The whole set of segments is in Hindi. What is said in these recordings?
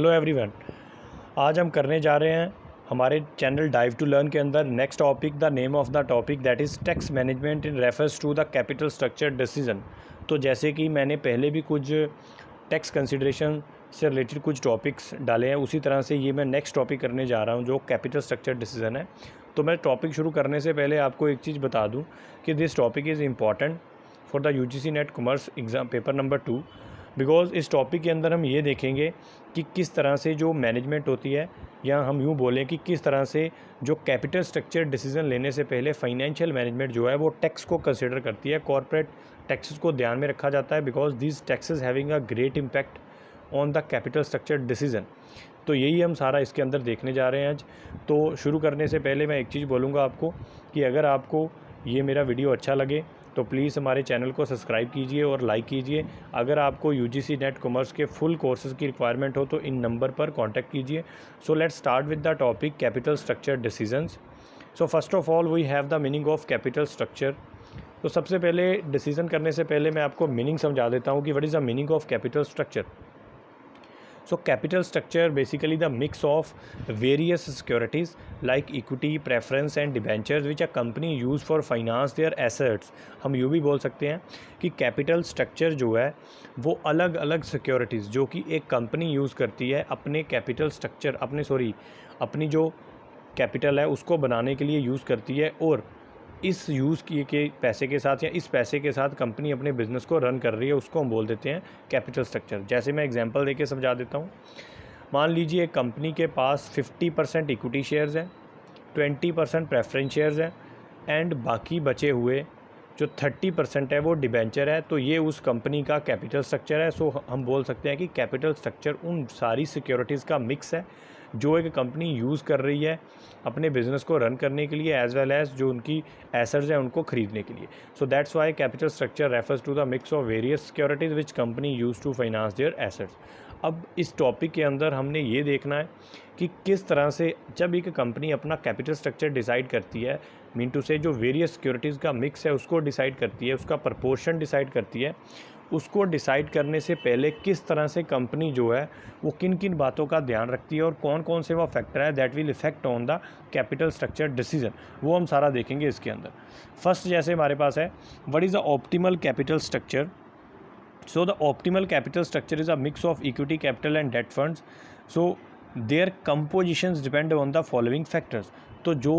Hello everyone. आज हम करने जा रहे हैं हमारे चैनल डाइव टू लर्न के अंदर next topic. The name of the topic that is tax management in refers to the capital structure decision. तो जैसे कि मैंने पहले भी कुछ टैक्स कंसिडरेशन से रिलेटेड कुछ टॉपिक्स डाले हैं, उसी तरह से ये मैं नेक्स्ट टॉपिक करने जा रहा हूँ जो कैपिटल स्ट्रक्चर डिसीजन है। तो मैं टॉपिक शुरू करने से पहले आपको एक चीज़ बता दूँ कि this topic is important for the UGC net commerce exam paper number 2, because इस टॉपिक के अंदर हम ये देखेंगे कि किस तरह से जो मैनेजमेंट होती है, या हम यूँ बोलें कि किस तरह से जो कैपिटल स्ट्रक्चर डिसीजन लेने से पहले फाइनेंशियल मैनेजमेंट जो है वो टैक्स को कंसिडर करती है। कॉर्पोरेट टैक्सेस को ध्यान में रखा जाता है because this taxes having a great impact on the capital structure decision. तो यही हम सारा इसके अंदर देखने जा रहे हैं आज। तो शुरू करने से पहले मैं एक चीज़ बोलूँगा आपको कि अगर आपको ये मेरा वीडियो अच्छा लगे तो प्लीज़ हमारे चैनल को सब्सक्राइब कीजिए और लाइक कीजिए। अगर आपको UGC नेट कॉमर्स के फुल कोर्सेज़ की रिक्वायरमेंट हो तो इन नंबर पर कांटेक्ट कीजिए। So let's start with the topic capital structure decisions. So first of all we have the meaning of capital structure. तो सबसे पहले डिसीजन करने से पहले मैं आपको मीनिंग समझा देता हूँ कि what is the meaning of capital structure. So capital structure basically the mix of various securities like equity, preference and debentures which a company use for finance their assets। हम यूँ भी बोल सकते हैं कि कैपिटल स्ट्रक्चर जो है वो अलग अलग सिक्योरिटीज़ जो कि एक कंपनी यूज़ करती है अपने कैपिटल स्ट्रक्चर अपनी जो कैपिटल है उसको बनाने के लिए यूज़ करती है, और इस यूज़ किए के पैसे के साथ या इस पैसे के साथ कंपनी अपने बिज़नेस को रन कर रही है, उसको हम बोल देते हैं कैपिटल स्ट्रक्चर। जैसे मैं एग्जांपल देके समझा देता हूँ। मान लीजिए कंपनी के पास 50% इक्विटी शेयर्स हैं, 20% प्रेफरेंस शेयर्स हैं एंड बाकी बचे हुए जो 30% है वो डिबेंचर है। तो ये उस कंपनी का कैपिटल स्ट्रक्चर है। सो हम बोल सकते हैं कि कैपिटल स्ट्रक्चर उन सारी सिक्योरिटीज़ का मिक्स है जो एक कंपनी यूज़ कर रही है अपने बिज़नेस को रन करने के लिए, एज़ वेल एज़ जो उनकी एसेट्स हैं उनको ख़रीदने के लिए। So that's why capital structure refers to the mix of various securities which company use to finance their assets. अब इस टॉपिक के अंदर हमने ये देखना है कि किस तरह से जब एक कंपनी अपना कैपिटल स्ट्रक्चर डिसाइड करती है, मीन टू से जो वेरियस सिक्योरिटीज़ का मिक्स है उसको डिसाइड करती है, उसका प्रपोर्शन डिसाइड करती है, उसको डिसाइड करने से पहले किस तरह से कंपनी जो है वो किन किन बातों का ध्यान रखती है और कौन कौन से वो फैक्टर है that will effect on the capital structure decision, वो हम सारा देखेंगे इसके अंदर। फर्स्ट जैसे हमारे पास है what is the optimal capital structure. So the optimal capital structure is a mix of equity capital and debt funds. So their compositions depend on the following factors। तो जो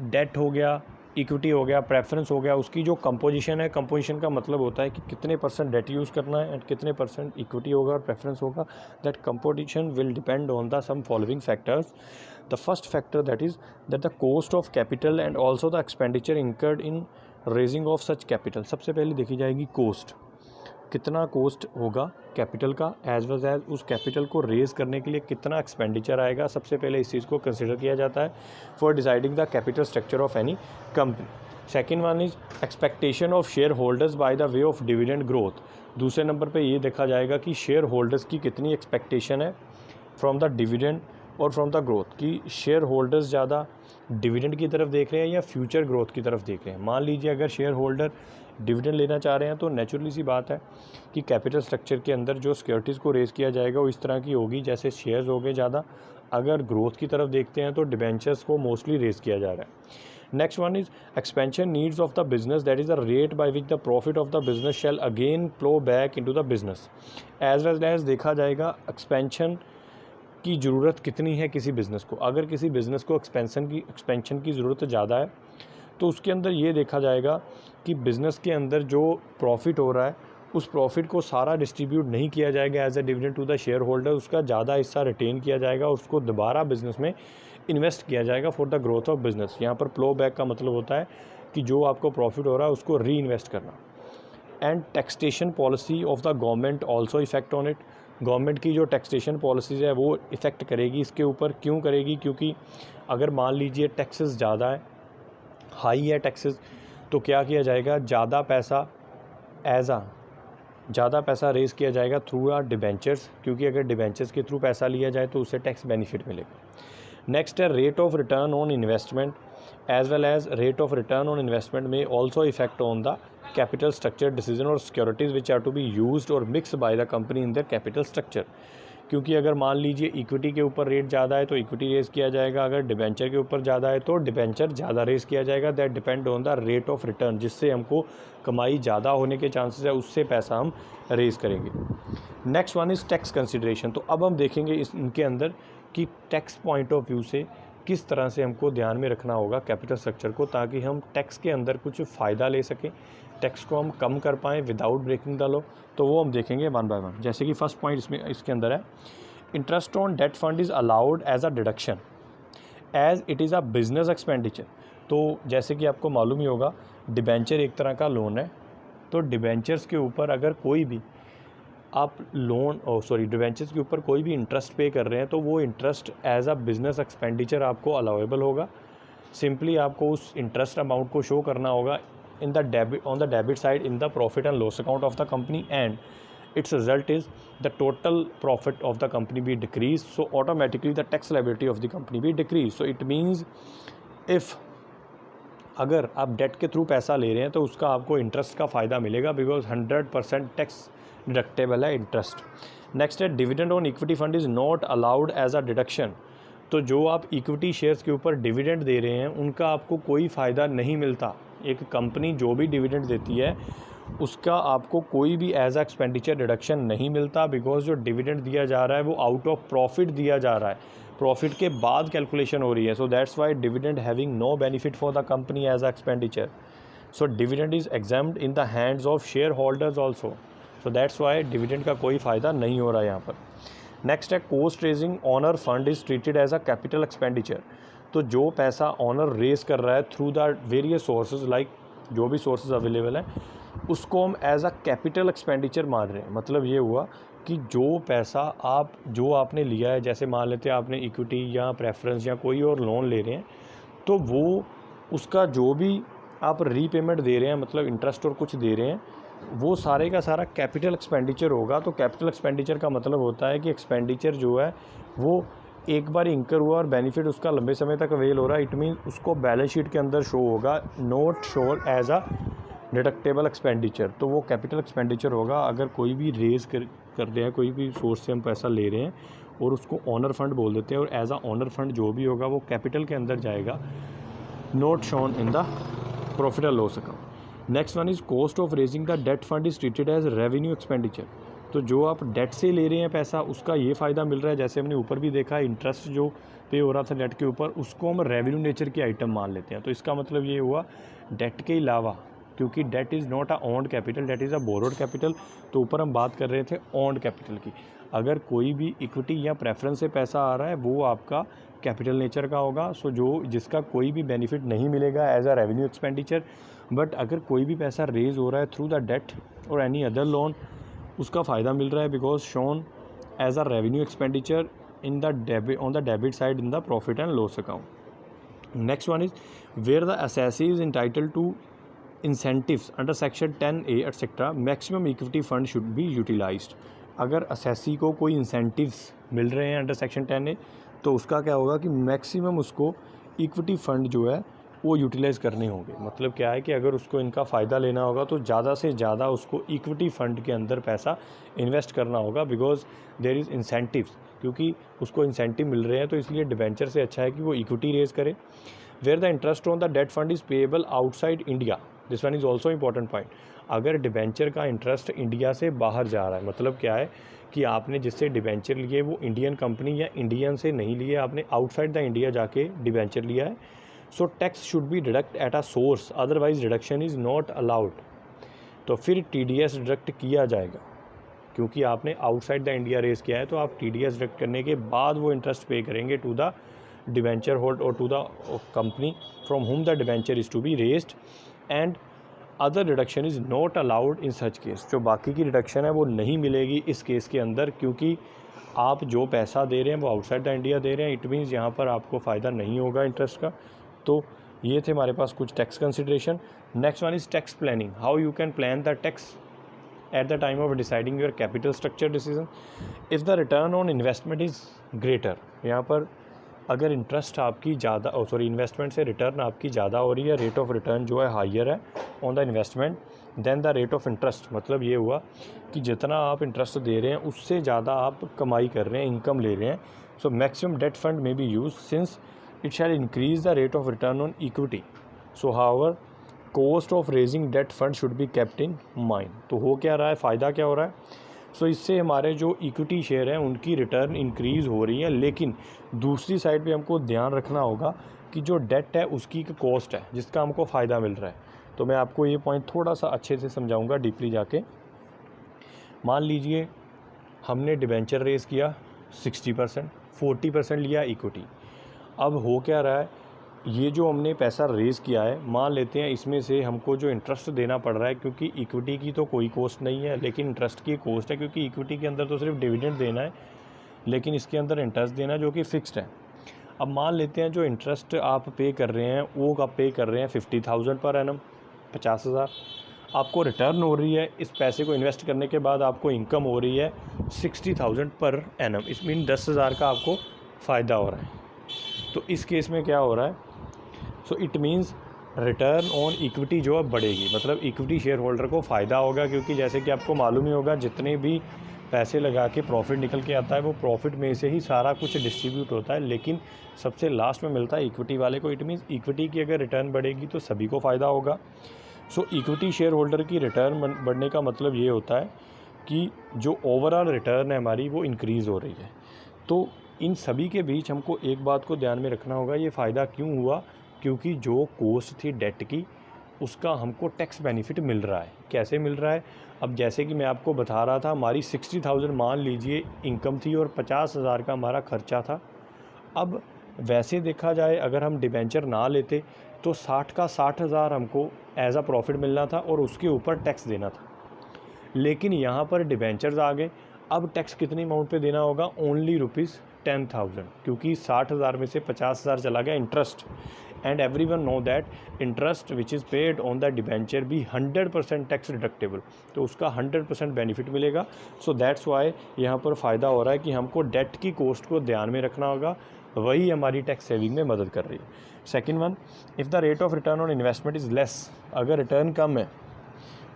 डेट हो गया, इक्विटी हो गया, प्रेफरेंस हो गया, उसकी जो कंपोजिशन है, कंपोजिशन का मतलब होता है कि कितने % डेट यूज़ करना है एंड कितने % इक्विटी होगा और प्रेफरेंस होगा। That composition will depend on the some following factors. The first factor that is that the cost of capital and also the expenditure incurred in raising of such capital. सबसे पहले देखी जाएगी कॉस्ट, कितना कॉस्ट होगा कैपिटल का, एज वेल एज उस कैपिटल को रेज़ करने के लिए कितना एक्सपेंडिचर आएगा। सबसे पहले इस चीज़ को कंसिडर किया जाता है for deciding the capital structure of any company. Second one is expectation of share holders by the way of dividend growth. दूसरे नंबर पे ये देखा जाएगा कि शेयर होल्डर्स की कितनी एक्सपेक्टेशन है फ्रॉम द डिविडेंड और फ्रॉम द ग्रोथ, कि शेयर होल्डर्स ज़्यादा डिविडेंड की तरफ देख रहे हैं या फ्यूचर ग्रोथ की तरफ देख रहे हैं। मान लीजिए अगर शेयर होल्डर डिविडेंड लेना चाह रहे हैं तो नेचुरली सी बात है कि कैपिटल स्ट्रक्चर के अंदर जो सिक्योरिटीज़ को रेज़ किया जाएगा वो इस तरह की होगी जैसे शेयर्स हो गए ज़्यादा। अगर ग्रोथ की तरफ देखते हैं तो डिबेंचर्स को मोस्टली रेज़ किया जा रहा है। Next one is expansion needs of the business, that is the rate by which the profit of the business shall again flow back into the business. As well as देखा जाएगा एक्सपेंशन की ज़रूरत कितनी है किसी बिज़नेस को। अगर किसी बिज़नेस को एक्सपेंशन की ज़रूरत ज़्यादा है तो उसके अंदर ये देखा जाएगा कि बिज़नेस के अंदर जो प्रॉफिट हो रहा है उस प्रॉफिट को सारा डिस्ट्रीब्यूट नहीं किया जाएगा as a dividend to the share holder, उसका ज़्यादा हिस्सा रिटेन किया जाएगा, उसको दोबारा बिज़नेस में इन्वेस्ट किया जाएगा for the growth of business. यहाँ पर फ्लो बैक का मतलब होता है कि जो आपको प्रॉफिट हो रहा है उसको री इन्वेस्ट करना। And taxation policy of the government also effect on it. Government की जो टैक्सेशन पॉलिसीज़ है वो इफ़ेक्ट करेगी इसके ऊपर। क्यों करेगी? क्योंकि अगर मान लीजिए टैक्सेस ज़्यादा है, हाई है टैक्सेस, तो क्या किया जाएगा, ज़्यादा पैसा रेज़ किया जाएगा थ्रू डिबेंचर्स, क्योंकि अगर डिबेंचर्स के थ्रू पैसा लिया जाए तो उससे टैक्स बेनिफिट मिलेगा। नेक्स्ट है rate of return on investment, as well as rate of return on investment में also effect on the capital structure decision और securities which are to be used और mix by the company in the capital structure. क्योंकि अगर मान लीजिए इक्विटी के ऊपर रेट ज़्यादा है तो इक्विटी रेज़ किया जाएगा, अगर डिबेंचर के ऊपर ज़्यादा है तो डिबेंचर ज़्यादा रेज़ किया जाएगा। That depend on the rate of return, जिससे हमको कमाई ज़्यादा होने के चांसेस है, उससे पैसा हम रेज़ करेंगे। Next one is tax consideration. तो अब हम देखेंगे इनके अंदर कि टैक्स पॉइंट ऑफ व्यू से किस तरह से हमको ध्यान में रखना होगा कैपिटल स्ट्रक्चर को, ताकि हम टैक्स के अंदर कुछ फ़ायदा ले सकें, टैक्स को हम कम कर पाएँ विदाउट ब्रेकिंग द लॉ। तो वो हम देखेंगे वन बाय वन। जैसे कि फर्स्ट पॉइंट इसके अंदर है, interest on debt fund is allowed as a deduction as it is a business expenditure. तो जैसे कि आपको मालूम ही होगा, डिबेंचर एक तरह का लोन है। तो डिबेंचर्स के ऊपर अगर कोई भी आप डिबेंचर्स के ऊपर कोई भी इंटरेस्ट पे कर रहे हैं तो वो interest as a business expenditure आपको अलाउेबल होगा। सिंपली आपको उस इंटरेस्ट अमाउंट को शो करना होगा in the debit on the debit side in the profit and loss account of the company, and its result is the total profit of the company be decreased, so automatically the tax liability of the company be decreased. So it means if अगर आप डेट के थ्रू पैसा ले रहे हैं तो उसका आपको इंटरेस्ट का फ़ायदा मिलेगा, बिकॉज 100% टैक्स डिडक्टेबल है इंटरेस्ट। नेक्स्ट है, dividend on equity fund is not allowed as a deduction. तो जो आप इक्विटी शेयर्स के ऊपर डिविडेंड दे रहे हैं उनका आपको कोई फ़ायदा नहीं मिलता। एक कंपनी जो भी डिविडेंड देती है उसका आपको कोई भी एज अ एक्सपेंडिचर डिडक्शन नहीं मिलता, बिकॉज जो डिविडेंड दिया जा रहा है वो आउट ऑफ प्रॉफिट दिया जा रहा है, प्रॉफिट के बाद कैलकुलेशन हो रही है। So that's why dividend having no benefit for the company as a expenditure. So dividend is exempted in the hands of share holders also. So that's why dividend का कोई फ़ायदा नहीं हो रहा है यहाँ पर। नेक्स्ट है, cost raising owner fund is treated as a capital expenditure. तो जो पैसा ऑनर रेज कर रहा है through the various sources, like जो भी सोर्सेज अवेलेबल हैं, उसको हम एज अ कैपिटल एक्सपेंडिचर मान रहे हैं। मतलब ये हुआ कि जो पैसा आपने लिया है, जैसे मान लेते हैं आपने इक्विटी या प्रेफरेंस या कोई और लोन ले रहे हैं, तो वो उसका जो भी आप रीपेमेंट दे रहे हैं, मतलब इंटरेस्ट और कुछ दे रहे हैं, वो सारे का सारा कैपिटल एक्सपेंडिचर होगा। तो कैपिटल एक्सपेंडिचर का मतलब होता है कि एक्सपेंडिचर जो है वो एक बार इंकर हुआ और बेनिफिट उसका लंबे समय तक अवेल हो रहा है। इट मीन उसको बैलेंस शीट के अंदर शो होगा, नॉट शोर एज अ डिडक्टेबल एक्सपेंडिचर। तो वो कैपिटल एक्सपेंडिचर होगा। अगर कोई भी रेज कर रहे हैं, कोई भी सोर्स से हम पैसा ले रहे हैं और उसको ऑनर फंड बोल देते हैं, और एज अ ऑनर फंड जो भी होगा वो कैपिटल के अंदर जाएगा, not shown in the profit and loss account. Next one is, cost of raising the debt fund is treated as revenue expenditure. तो जो आप डेट से ले रहे हैं पैसा, उसका ये फ़ायदा मिल रहा है। जैसे हमने ऊपर भी देखा, इंटरेस्ट जो पे हो रहा था डेट के ऊपर, उसको हम रेवेन्यू नेचर की आइटम मान लेते हैं। तो इसका मतलब ये हुआ, डेट के अलावा, क्योंकि that is not a owned capital, that is a borrowed capital. तो ऊपर हम बात कर रहे थे ओन्ड कैपिटल की। अगर कोई भी इक्विटी या प्रेफरेंस से पैसा आ रहा है वो आपका कैपिटल नेचर का होगा। सो जिसका कोई भी बेनिफिट नहीं मिलेगा as a revenue expenditure. But अगर कोई भी पैसा रेज हो रहा है थ्रू द डेट और एनी अदर लोन, उसका फ़ायदा मिल रहा है, because shown as a revenue expenditure in the debit on the debit side in the profit and loss account. Next one is, where the assessee is entitled to incentives under section 10A etc. maximum equity fund should be utilized। अगर असेसी को कोई इंसेंटिव्स मिल रहे हैं अंडर सेक्शन 10A, तो उसका क्या होगा कि मैक्सिमम उसको इक्विटी फ़ंड जो है वो यूटिलाइज़ करने होंगे। मतलब क्या है कि अगर उसको इनका फ़ायदा लेना होगा तो ज़्यादा से ज़्यादा उसको इक्विटी फ़ंड के अंदर पैसा इन्वेस्ट करना होगा, बिकॉज देयर इज़ इंसेंटिव्स। क्योंकि उसको इंसेंटिव मिल रहे हैं तो इसलिए डिबेंचर से अच्छा है कि वो इक्विटी रेज करे। Where the interest on the debt fund is payable outside India, this one is also important point. अगर डिबेंचर का इंटरेस्ट इंडिया से बाहर जा रहा है, मतलब क्या है कि आपने जिससे डिबेंचर लिए वो इंडियन कंपनी या इंडियन से नहीं लिए, आपने आउटसाइड द इंडिया जाके डिबेंचर लिया है, so tax should be deduct at a source, otherwise deduction is not allowed. तो फिर TDS डिडक्ट किया जाएगा, क्योंकि आपने आउटसाइड द इंडिया रेज किया है, तो आप TDS डिडक्ट करने के बाद वो इंटरेस्ट पे करेंगे टू द डिबेंचर होल्ड और to the company from whom the debenture is to be raised, and other deduction is not allowed in such case. जो बाकी की डिडक्शन है वो नहीं मिलेगी इस केस के अंदर, क्योंकि आप जो पैसा दे रहे हैं वो आउटसाइड द इंडिया दे रहे हैं। इट मीन्स यहाँ पर आपको फ़ायदा नहीं होगा इंटरेस्ट का। तो ये थे हमारे पास कुछ tax consideration. Next one is tax planning, how you can plan the tax at the time of deciding your capital structure decision। if the return on investment is greater, यहाँ पर अगर इंटरेस्ट आपकी इन्वेस्टमेंट से रिटर्न आपकी ज़्यादा हो रही है, रेट ऑफ रिटर्न जो है हाइयर है on the investment, then the rate of interest, मतलब ये हुआ कि जितना आप इंटरेस्ट दे रहे हैं उससे ज़्यादा आप कमाई कर रहे हैं, इनकम ले रहे हैं. सो मैक्सिमम डेट फंड में be use since it shall increase the rate of return on equity. So however cost of raising debt fund should be kept in mind. तो हो क्या रहा है, फ़ायदा क्या हो रहा है? सो इससे हमारे जो इक्विटी शेयर हैं उनकी रिटर्न इंक्रीज़ हो रही है, लेकिन दूसरी साइड पे हमको ध्यान रखना होगा कि जो डेट है उसकी एक कॉस्ट है जिसका हमको फ़ायदा मिल रहा है. तो मैं आपको ये पॉइंट थोड़ा सा अच्छे से समझाऊंगा डीपली जाके. मान लीजिए हमने डिबेंचर रेज़ किया 60%, 40% लिया इक्विटी. अब हो क्या रहा है, ये जो हमने पैसा रेज़ किया है, मान लेते हैं इसमें से हमको जो इंटरेस्ट देना पड़ रहा है, क्योंकि इक्विटी की तो कोई कॉस्ट नहीं है लेकिन इंटरेस्ट की कॉस्ट है, क्योंकि इक्विटी के अंदर तो सिर्फ डिविडेंड देना है लेकिन इसके अंदर इंटरेस्ट देना है जो कि फ़िक्स्ड है. अब मान लेते हैं जो इंटरेस्ट आप पे कर रहे हैं वो आप पे कर रहे हैं 50,000 पर एनम, 50,000. आपको रिटर्न हो रही है, इस पैसे को इन्वेस्ट करने के बाद आपको इनकम हो रही है 60,000 पर एनम. इस मीन 10,000 का आपको फ़ायदा हो रहा है. तो इस केस में क्या हो रहा है, so it means return on equity जो है बढ़ेगी, मतलब इक्विटी शेयर होल्डर को फ़ायदा होगा, क्योंकि जैसे कि आपको मालूम ही होगा जितने भी पैसे लगा के प्रॉफिट निकल के आता है वो प्रॉफिट में से ही सारा कुछ डिस्ट्रीब्यूट होता है, लेकिन सबसे लास्ट में मिलता है इक्विटी वाले को. इट मीन्स इक्विटी की अगर रिटर्न बढ़ेगी तो सभी को फ़ायदा होगा. सो इक्विटी शेयर होल्डर की रिटर्न बढ़ने का मतलब ये होता है कि जो ओवरऑल रिटर्न है हमारी वो इंक्रीज़ हो रही है. तो इन सभी के बीच हमको एक बात को ध्यान में रखना होगा, ये फ़ायदा क्यों हुआ, क्योंकि जो कॉस्ट थी डेट की उसका हमको टैक्स बेनिफिट मिल रहा है. कैसे मिल रहा है? अब जैसे कि मैं आपको बता रहा था, हमारी 60,000 मान लीजिए इनकम थी और 50,000 का हमारा खर्चा था. अब वैसे देखा जाए अगर हम डिबेंचर ना लेते तो 60 का 60,000 हमको एज अ प्रॉफिट मिलना था और उसके ऊपर टैक्स देना था. लेकिन यहाँ पर डिबेंचर्स आ गए. अब टैक्स कितनी अमाउंट पे देना होगा? ओनली ₹10,000, क्योंकि 60,000 में से 50,000 चला गया interest. And everyone know that interest which is paid on the debenture भी 100% टैक्स डिडक्टेबल, तो उसका 100% बेनिफिट मिलेगा. सो दैट्स वाई यहाँ पर फ़ायदा हो रहा है कि हमको डेट की कॉस्ट को ध्यान में रखना होगा, वही हमारी टैक्स सेविंग में मदद कर रही है. Second one, if the rate of return on investment is less, अगर रिटर्न कम है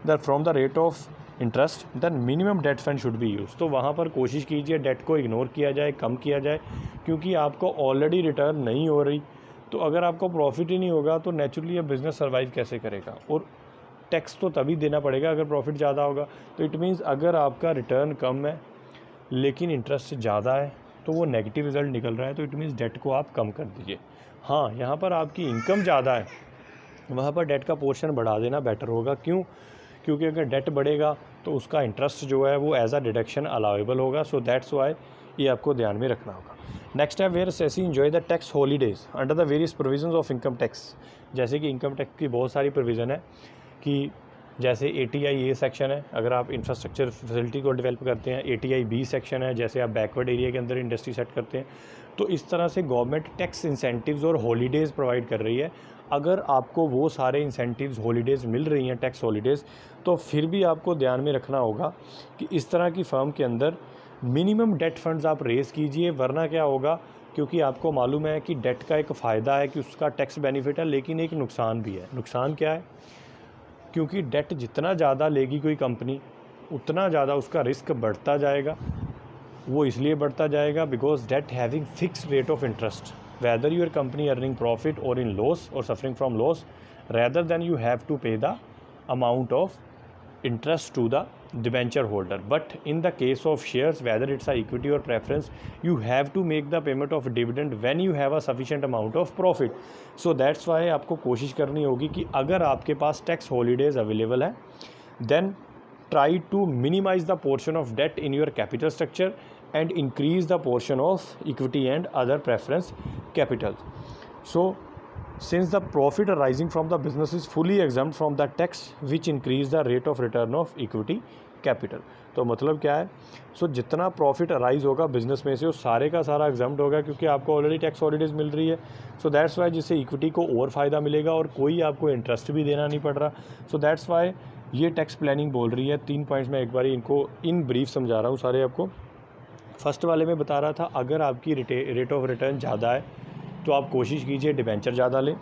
that from the rate of interest then minimum debt fund should be use. तो वहाँ पर कोशिश कीजिए डेट को इग्नोर किया जाए, कम किया जाए, क्योंकि आपको ऑलरेडी रिटर्न नहीं हो रही. तो अगर आपको प्रॉफिट ही नहीं होगा तो नेचुरली ये बिज़नेस सर्वाइव कैसे करेगा, और टैक्स तो तभी देना पड़ेगा अगर प्रॉफिट ज़्यादा होगा. तो इट मीन्स अगर आपका रिटर्न कम है लेकिन इंटरेस्ट ज़्यादा है तो वो नेगेटिव रिजल्ट निकल रहा है, तो इट मीन्स डेट को आप कम कर दीजिए. हाँ, यहाँ पर आपकी इनकम ज़्यादा है, वहाँ पर डेट का पोर्शन बढ़ा देना बेटर होगा. क्यों? क्योंकि अगर डेट बढ़ेगा तो उसका इंटरेस्ट जो है वो एज अ डिडक्शन अलाउेबल होगा. सो दैट्स वाई ये आपको ध्यान में रखना होगा. नेक्स्ट है where SEZs enjoy the tax holidays under the various provisions of income tax. जैसे कि इनकम टैक्स की बहुत सारी प्रोविज़न है कि जैसे ATI ए सेक्शन है अगर आप इंफ्रास्ट्रक्चर फैसिलिटी को डेवलप करते हैं, ATI B सेक्शन है जैसे आप बैकवर्ड एरिया के अंदर इंडस्ट्री सेट करते हैं. तो इस तरह से गवर्नमेंट टैक्स इंसेंटिव्स और हॉलीडेज़ प्रोवाइड कर रही है. अगर आपको वो सारे इंसेंटिव्स हॉलीडेज़ मिल रही हैं, टैक्स हॉलीडेज़, तो फिर भी आपको ध्यान में रखना होगा कि इस तरह की फर्म के अंदर मिनिमम डेट फंड्स आप रेज़ कीजिए, वरना क्या होगा, क्योंकि आपको मालूम है कि डेट का एक फ़ायदा है कि उसका टैक्स बेनिफिट है, लेकिन एक नुकसान भी है. नुकसान क्या है? क्योंकि डेट जितना ज़्यादा लेगी कोई कंपनी उतना ज़्यादा उसका रिस्क बढ़ता जाएगा. वो इसलिए बढ़ता जाएगा because debt having fixed rate of interest, whether your company earning profit or in loss or suffering from loss, rather than you have to pay the amount of interest to the debenture holder. But in the case of shares, whether it's a equity or preference, you have to make the payment of dividend when you have a sufficient amount of profit. So that's why आपको कोशिश करनी होगी कि अगर आपके पास टैक्स हॉलीडेज अवेलेबल है then try to minimize the portion of debt in your capital structure and increase the portion of equity and other preference capital. So since the profit arising from the business is fully exempt from the tax which increase the rate of return of equity capital. तो मतलब क्या है? सो जितना प्रॉफिट अराइज होगा बिजनेस में से वो सारे का सारा एग्जाम्प्ट होगा, क्योंकि आपको ऑलरेडी टैक्स हॉलीडेज मिल रही है. सो दैट्स वाई जिससे इक्विटी को और फ़ायदा मिलेगा और कोई आपको इंटरेस्ट भी देना नहीं पड़ रहा. सो दैट्स वाई ये टैक्स प्लानिंग बोल रही है. 3 पॉइंट्स मैं एक बार इनको इन ब्रीफ समझा रहा हूँ सारे आपको. फर्स्ट वाले में बता रहा था अगर आपकी रेट ऑफ रिटर्न ज़्यादा है तो आप कोशिश कीजिए डिबेंचर ज़्यादा लें.